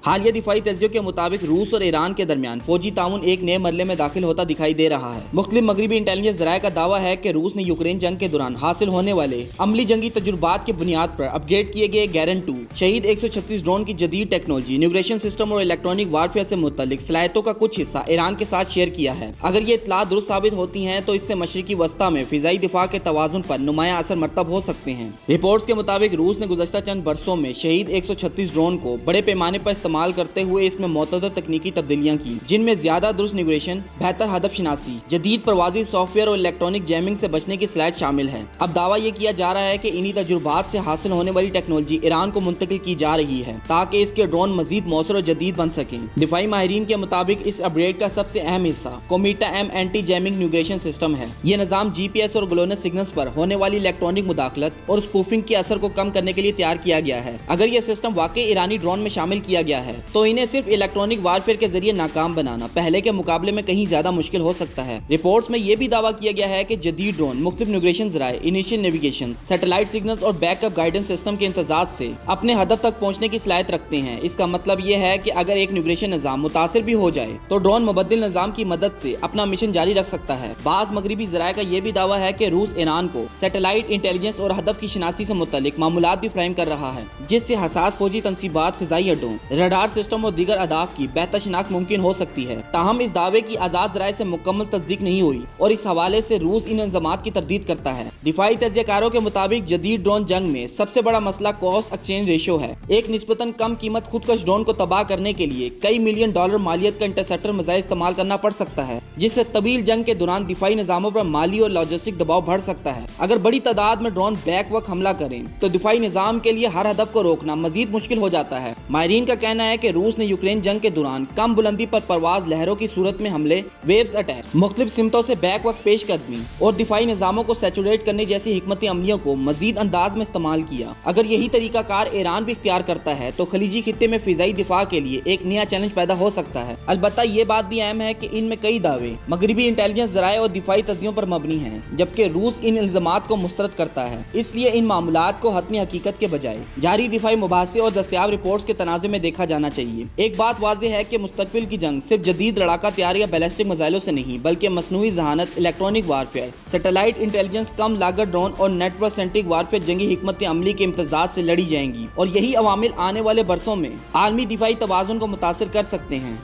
حالیہ دفاعی تجزیوں کے مطابق روس اور ایران کے درمیان فوجی تعاون ایک نئے مرحلے میں داخل ہوتا دکھائی دے رہا ہے۔ مختلف مغربی انٹیلیجنس ذرائع کا دعویٰ ہے کہ روس نے یوکرین جنگ کے دوران حاصل ہونے والے عملی جنگی تجربات کی بنیاد پر اپ گریڈ کیے گئے گیرن 2 شہید 136 ڈرون کی جدید ٹیکنالوجی، نیویگیشن سسٹم اور الیکٹرانک وارفیئر سے متعلق صلاحیتوں کا کچھ حصہ ایران کے ساتھ شیئر کیا ہے۔ اگر یہ اطلاعات درست ثابت ہوتی ہیں تو اس سے مشرقی وسطی میں فضائی دفاع کے توازن پر نمایاں اثر مرتب ہو سکتے ہیں۔ رپورٹس کے مطابق روس نے گزشتہ چند برسوں میں شہید 136 ڈرون کو بڑے پیمانے پر استعمال کرتے ہوئے اس میں متعدد تکنیکی تبدیلیاں کی، جن میں زیادہ درست نیویگیشن، بہتر ہدف شناسی، جدید پروازی سافٹ ویئر اور الیکٹرانک جیمنگ سے بچنے کی صلاحیت شامل ہے۔ اب دعویٰ یہ کیا جا رہا ہے کہ انہی تجربات سے حاصل ہونے والی ٹیکنالوجی ایران کو منتقل کی جا رہی ہے تاکہ اس کے ڈرون مزید مؤثر اور جدید بن سکیں۔ دفاعی ماہرین کے مطابق اس اپ گریڈ کا سب سے اہم حصہ Kometa M anti jamming navigation system ہے۔ یہ نظام جی پی ایس اور گلونس سگنلز پر ہونے والی الیکٹرانک مداخلت اور اسپوفنگ کے اثر کو کم کرنے کے لیے تیار کیا گیا ہے۔ اگر یہ سسٹم واقعی ایرانی ڈرون میں شامل کیا گیا ہے تو انہیں صرف الیکٹرانک وارفیئر کے ذریعے ناکام بنانا پہلے کے مقابلے میں کہیں زیادہ مشکل ہو سکتا ہے۔ رپورٹس میں یہ بھی دعویٰ کیا گیا ہے کہ جدید ڈرون مختلف نیویگیشن ذرائع، انیشیل نیویگیشن، سیٹلائٹ سگنلز اور بیک اپ گائیڈنس سسٹم کے امتزاج سے اپنے ہدف تک پہنچنے کی صلاحیت رکھتے ہیں۔ اس کا مطلب یہ ہے کہ اگر ایک نیویگیشن نظام متاثر بھی ہو جائے تو ڈرون مبدل نظام کی مدد سے اپنا مشن جاری رکھ سکتا ہے۔ بعض مغربی ذرائع کا یہ بھی دعویٰ ہے کہ روس ایران کو سیٹلائٹ انٹیلیجنس اور ہدف کی شناسی سے متعلق معلومات بھی فراہم کر رہا ہے، جس سے حساس فوجی تنصیبات، فضائی اڈوں، رڈار سسٹم اور دیگر اہداف کی بہتر شناخت ممکن ہو سکتی ہے۔ تاہم اس دعوے کی آزاد ذرائع سے مکمل تصدیق نہیں ہوئی اور اس حوالے سے روس ان الزامات کی تردید کرتا ہے۔ دفاعی تجزیہ کاروں کے مطابق جدید ڈرون جنگ میں سب سے بڑا مسئلہ کاسٹ ایکسچینج ریشو ہے۔ ایک نسبتاً کم قیمت خودکش ڈرون کو تباہ کرنے کے لیے کئی ملین ڈالر مالیت کا انٹرسیپٹر میزائل استعمال کرنا پڑ سکتا ہے، جس سے طویل جنگ کے دوران دفاعی نظاموں پر مالی اور لاجسٹک دباؤ بڑھ سکتا ہے۔ اگر بڑی تعداد میں ڈرون بیک وقت حملہ کریں تو دفاعی نظام کے لیے ہر ہدف کو روکنا مزید مشکل ہو جاتا ہے۔ ماہرین کا کہنا ہے کہ روس نے یوکرین جنگ کے دوران کم بلندی پر پرواز لہروں کی صورت میں حملے، ویوز اٹیک، مختلف سمتوں سے بیک وقت پیش قدمی اور دفاعی نظاموں کو سیچوریٹ کرنے جیسی حکمت عملیوں کو مزید انداز میں استعمال کیا۔ اگر یہی طریقہ کار ایران بھی اختیار کرتا ہے تو خلیجی خطے میں فضائی دفاع کے لیے ایک نیا چیلنج پیدا ہو سکتا ہے۔ البتہ یہ بات بھی اہم ہے کہ ان میں کئی دعوے مغربی انٹیلیجنس ذرائع اور دفاعی تجزیوں پر مبنی ہیں، جبکہ روس ان الزامات کو مسترد کرتا ہے۔ اس لیے ان معاملات کو حتمی حقیقت کے بجائے جاری دفاعی مباحثے اور دستیاب رپورٹس کے تناظر میں دیکھا جانا چاہیے۔ ایک بات واضح ہے کہ مستقبل کی جنگ صرف جدید لڑاکا تیار یا بیلسٹک میزائلوں سے نہیں بلکہ مصنوعی ذہانت، الیکٹرانک وارفیئر، سیٹلائٹ انٹیلیجنس، کم لاگت ڈرون اور نیٹ ورک سینٹرک وارفیئر جنگی حکمت عملی کے امتزاج سے لڑی جائیں گی، اور یہی عوامل آنے والے برسوں میں عالمی دفاعی توازن کو متاثر کر سکتے ہیں۔